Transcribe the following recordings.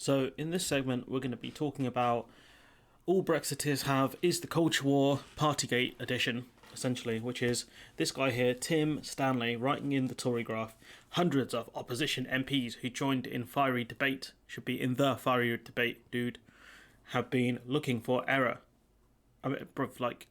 So, in this segment, we're going to be talking about all Brexiteers have is the culture war Partygate edition, essentially, which is this guy here, Tim Stanley, writing in the Tory graph. Hundreds of opposition MPs who joined in fiery debate, should be in the fiery debate, dude, have been looking for error. I mean, bro, like,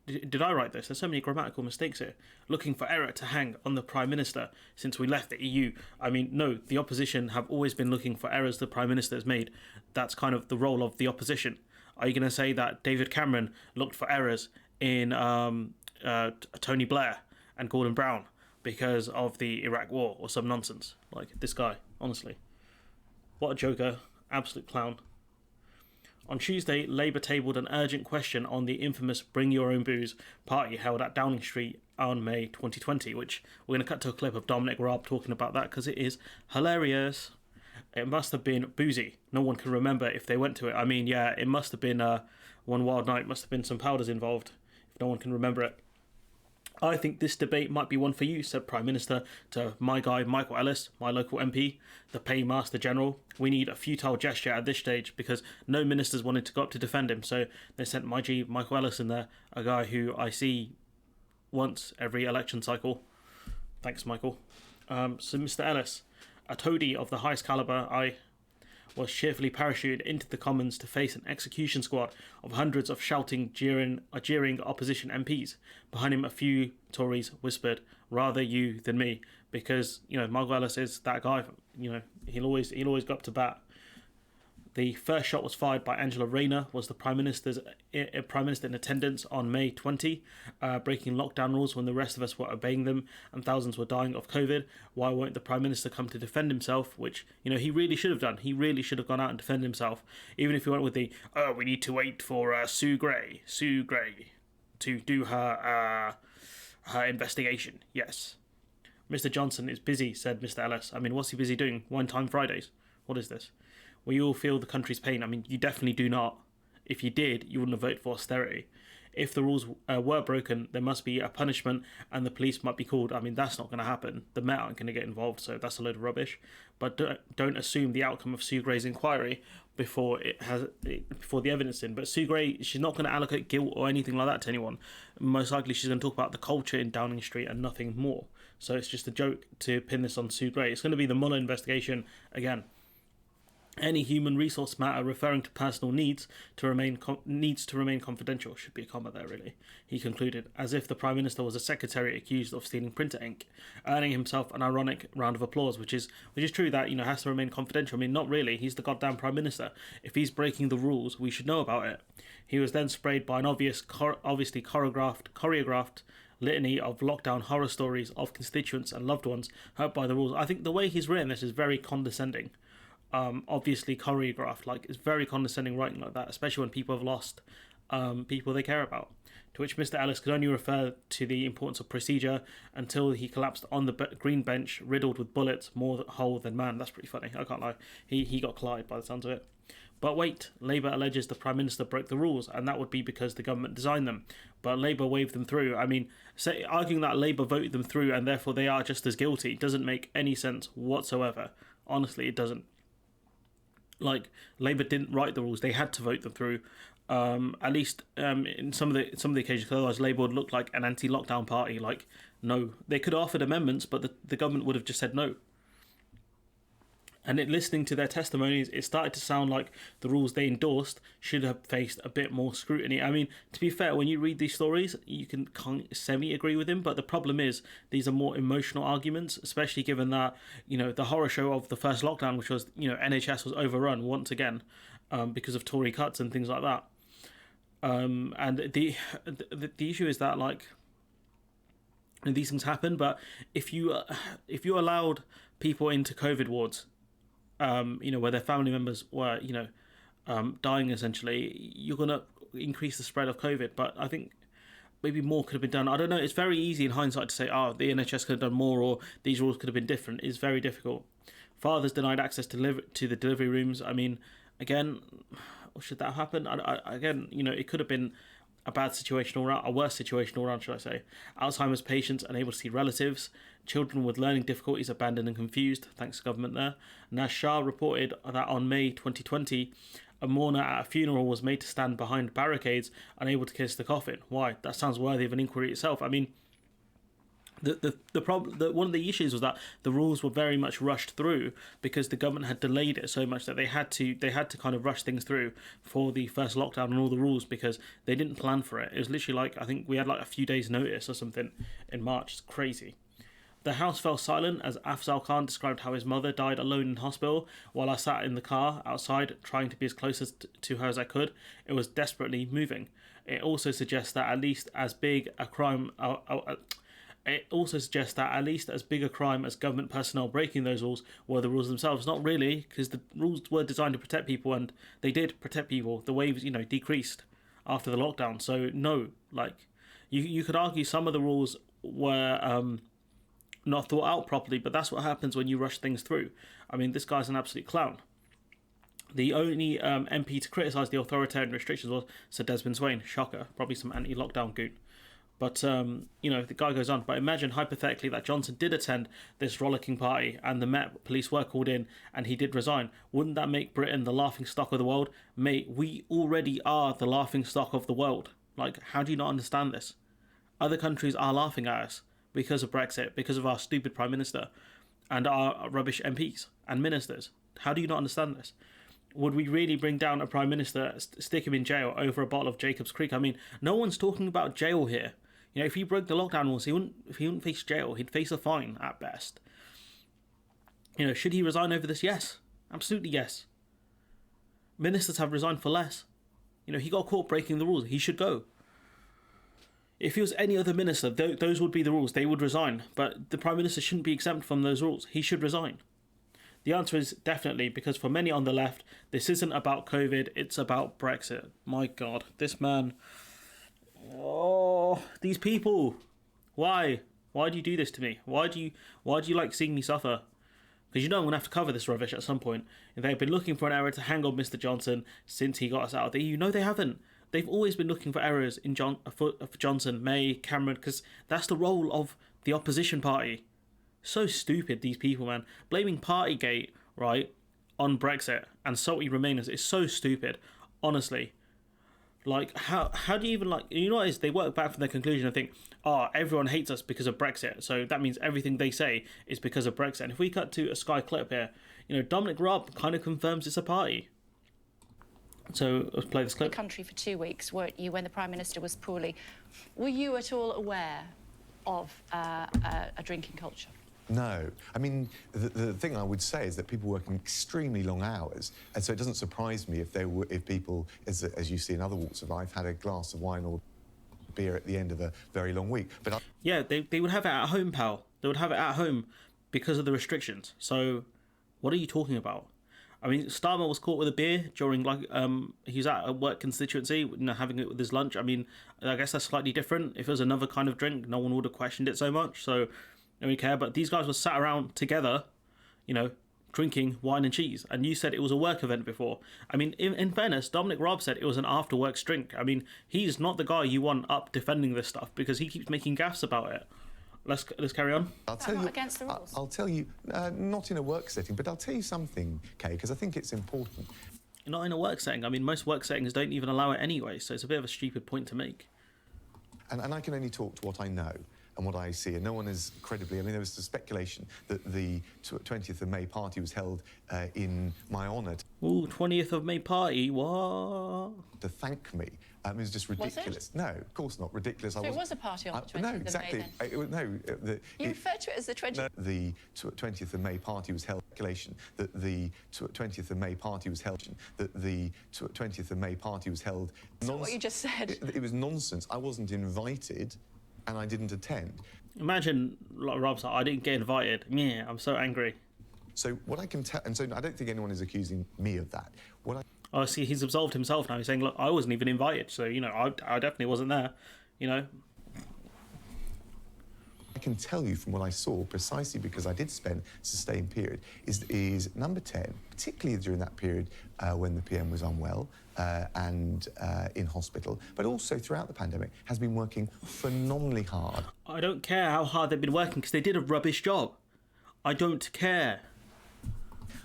did I write this? There's so many grammatical mistakes here. Looking for error to hang on the Prime Minister since we left the EU. I mean, no, the opposition have always been looking for errors the Prime Minister has made. That's kind of the role of the opposition. Are you going to say that David Cameron looked for errors in Tony Blair and Gordon Brown because of the Iraq War or some nonsense? Like, this guy, honestly. What a joker. Absolute clown. On Tuesday, Labour tabled an urgent question on the infamous Bring Your Own Booze party held at Downing Street on May 2020, which we're going to cut to a clip of Dominic Raab talking about that because it is hilarious. It must have been boozy. No one can remember if they went to it. I mean, yeah, it must have been one wild night. Must have been some powders involved if no one can remember it. I think this debate might be one for you, said Prime Minister to my guy Michael Ellis, my local MP, the Paymaster General. We need a futile gesture at this stage because no ministers wanted to go up to defend him, so they sent my G, Michael Ellis, in there, a guy who I see once every election cycle. Thanks, Michael. So Mr. Ellis, a toady of the highest calibre, I was cheerfully parachuted into the Commons to face an execution squad of hundreds of shouting, jeering opposition MPs. Behind him, a few Tories whispered, "Rather you than me," because Michael Ellis is that guy. He'll always go up to bat. The first shot was fired by Angela Rayner, was the Prime Minister in attendance on May 20, breaking lockdown rules when the rest of us were obeying them and thousands were dying of COVID. Why won't the Prime Minister come to defend himself? Which, he really should have done. He really should have gone out and defended himself. Even if he went with the, we need to wait for Sue Gray to do her investigation. Yes. Mr. Johnson is busy, said Mr. Ellis. I mean, what's he busy doing? Wine Time Fridays? What is this? We all feel the country's pain. I mean, you definitely do not. If you did, you wouldn't have voted for austerity. If the rules were broken, there must be a punishment and the police might be called. I mean, that's not going to happen. The Met aren't going to get involved, so that's a load of rubbish. But don't assume the outcome of Sue Gray's inquiry before the evidence in. But Sue Gray, she's not going to allocate guilt or anything like that to anyone. Most likely she's going to talk about the culture in Downing Street and nothing more. So it's just a joke to pin this on Sue Gray. It's going to be the Mueller investigation again. Any human resource matter referring to personal needs to remain confidential. Should be a comma there, really. He concluded, as if the Prime Minister was a secretary accused of stealing printer ink, earning himself an ironic round of applause, which is true that has to remain confidential. I mean, not really. He's the goddamn Prime Minister. If he's breaking the rules, we should know about it. He was then sprayed by an obviously choreographed litany of lockdown horror stories of constituents and loved ones hurt by the rules. I think the way he's written this is very condescending. Obviously choreographed, like it's very condescending writing like that, especially when people have lost people they care about. To which Mr. Ellis could only refer to the importance of procedure until he collapsed on the green bench, riddled with bullets, more whole than man. That's pretty funny, I can't lie. He got collided by the sounds of it. But wait, Labour alleges the Prime Minister broke the rules, and that would be because the government designed them. But Labour waved them through. I mean, arguing that Labour voted them through and therefore they are just as guilty doesn't make any sense whatsoever. Honestly, it doesn't. Like, Labour didn't write the rules; they had to vote them through. At least in some of the occasions, because otherwise Labour would look like an anti-lockdown party. Like, no, they could have offered amendments, but the government would have just said no. And listening to their testimonies, it started to sound like the rules they endorsed should have faced a bit more scrutiny. I mean, to be fair, when you read these stories, you can kind of semi-agree with him, but the problem is these are more emotional arguments, especially given that, the horror show of the first lockdown, which was, NHS was overrun once again because of Tory cuts and things like that. And the issue is that, like, these things happen, but if you allowed people into COVID wards, where their family members were, dying essentially, you're going to increase the spread of COVID. But I think maybe more could have been done. I don't know. It's very easy in hindsight to say, the NHS could have done more or these rules could have been different. It's very difficult. Fathers denied access to the delivery rooms. I mean, again, should that happen? Again, it could have been a bad situation all round, a worse situation all round, should I say. Alzheimer's patients unable to see relatives, children with learning difficulties abandoned and confused, thanks to government there. Nashar reported that on May 2020, a mourner at a funeral was made to stand behind barricades, unable to kiss the coffin. Why? That sounds worthy of an inquiry itself. I mean, the problem, one of the issues was that the rules were very much rushed through because the government had delayed it so much that they had to kind of rush things through for the first lockdown and all the rules because they didn't plan for it. It was literally like, I think we had like a few days notice or something in March. It's crazy. The house fell silent as Afzal Khan described how his mother died alone in hospital while I sat in the car outside trying to be as close to her as I could. It was desperately moving. It also suggests that at least as big a crime as government personnel breaking those rules were the rules themselves. Not really, because the rules were designed to protect people, and they did protect people. The waves, decreased after the lockdown. So no, like you could argue some of the rules were not thought out properly, but that's what happens when you rush things through. I mean, this guy's an absolute clown. The only MP to criticise the authoritarian restrictions was Sir Desmond Swayne. Shocker, probably some anti-lockdown goon. But, the guy goes on. But imagine, hypothetically, that Johnson did attend this rollicking party and the Met Police were called in and he did resign. Wouldn't that make Britain the laughing stock of the world? Mate, we already are the laughing stock of the world. Like, how do you not understand this? Other countries are laughing at us because of Brexit, because of our stupid Prime Minister and our rubbish MPs and ministers. How do you not understand this? Would we really bring down a Prime Minister, stick him in jail over a bottle of Jacob's Creek? I mean, no one's talking about jail here. If he broke the lockdown rules, he wouldn't face jail. He'd face a fine at best. Should he resign over this? Yes, absolutely yes. Ministers have resigned for less. He got caught breaking the rules. He should go. If he was any other minister, those would be the rules. They would resign. But the Prime Minister shouldn't be exempt from those rules. He should resign. The answer is definitely, because for many on the left, this isn't about COVID, it's about Brexit. My God, this man... Oh, these people. Why? Why do you do this to me? Why do you like seeing me suffer? Because I'm going to have to cover this rubbish at some point. They've been looking for an error to hang on Mr. Johnson since he got us out of the EU. No, they haven't. They've always been looking for errors in for Johnson, May, Cameron, because that's the role of the opposition party. So stupid, these people, man. Blaming Partygate, right, on Brexit and salty Remainers is so stupid, honestly. Like, how do you even, like, what it is? They work back from their conclusion and think, everyone hates us because of Brexit, so that means everything they say is because of Brexit. And if we cut to a Sky clip here, Dominic Raab kind of confirms it's a party. So let's play this clip. The country for 2 weeks, weren't you, when the Prime Minister was poorly? Were you at all aware of a drinking culture? No. I mean, the thing I would say is that people work in extremely long hours, and so it doesn't surprise me if people, as you see in other walks of life, had a glass of wine or beer at the end of a very long week. But yeah, they would have it at home, pal. They would have it at home because of the restrictions. So what are you talking about? I mean, Starmer was caught with a beer during, he was at a work constituency, having it with his lunch. I mean, I guess that's slightly different. If it was another kind of drink, no one would have questioned it so much. So I don't care, but these guys were sat around together, drinking wine and cheese, and you said it was a work event before. I mean, in fairness, Dominic Raab said it was an after-works drink. I mean, he's not the guy you want up defending this stuff because he keeps making gaffes about it. Let's carry on. I'll tell you, against the rules. I'll tell you, not in a work setting, but I'll tell you something, Kay, because I think it's important. Not in a work setting. I mean, most work settings don't even allow it anyway, so it's a bit of a stupid point to make. And I can only talk to what I know and what I see, and no one is credibly... I mean, there was the speculation that the 20th of May party was held in my honour. Ooh, 20th of May party, what? To thank me. It was just ridiculous. Was it? No, of course not. Ridiculous. So it was a party on the 20th no, exactly. of May, then? You refer to it as the 20th? No, the 20th of May party was held... Speculation that the 20th of May party was held... That the 20th of May party was held... So what you just said? It was nonsense. I wasn't invited, and I didn't attend. Imagine, like Rob's like, I didn't get invited. Yeah, I'm so angry. So what I can tell... And so I don't think anyone is accusing me of that. Oh, see, he's absolved himself now. He's saying, look, I wasn't even invited, so, I definitely wasn't there, I can tell you from what I saw, precisely because I did spend a sustained period, is number 10, particularly during that period when the PM was unwell and in hospital, but also throughout the pandemic, has been working phenomenally hard. I don't care how hard they've been working because they did a rubbish job. I don't care.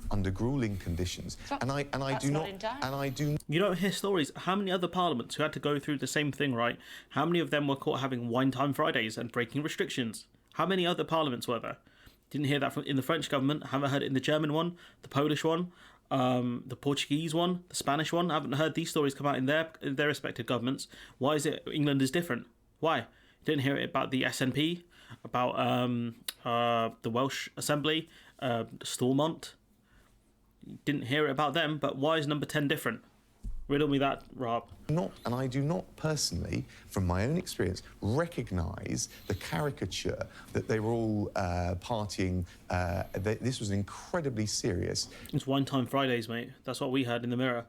Under grueling conditions, and I do not. You don't hear stories. How many other parliaments who had to go through the same thing, right? How many of them were caught having wine time Fridays and breaking restrictions? How many other parliaments were there? Didn't hear that from in the French government. Haven't heard it in the German one, the Polish one, the Portuguese one, the Spanish one. Haven't heard these stories come out in their respective governments. Why is it England is different? Why? Didn't hear it about the SNP, about the Welsh Assembly, Stormont. Didn't hear it about them, but why is number 10 different? Riddle me that, Rob. And I do not personally, from my own experience, recognise the caricature that they were all partying. This was incredibly serious. It's wine time Fridays, mate. That's what we heard in the Mirror.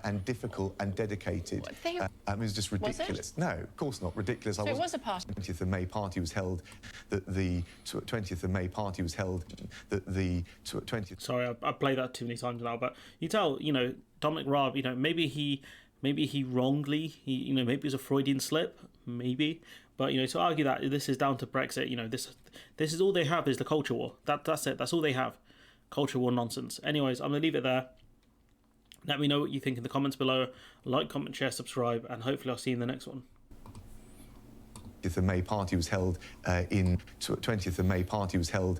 And difficult and dedicated. It was just ridiculous. Was it? No, of course not ridiculous. So it was a party. The 20th of May party was held. The 20th of May party was held. The 20th. Sorry, I played that too many times now, but you tell, Dominic Raab, maybe he wrongly, maybe it was a Freudian slip, maybe, but to argue that this is down to Brexit, this is all they have is the culture war. That's it. That's all they have, culture war nonsense. Anyways, I'm gonna leave it there. Let me know what you think in the comments below. Like, comment, share, subscribe, and hopefully I'll see you in the next one. 20th of May party was held in 20th of May party was held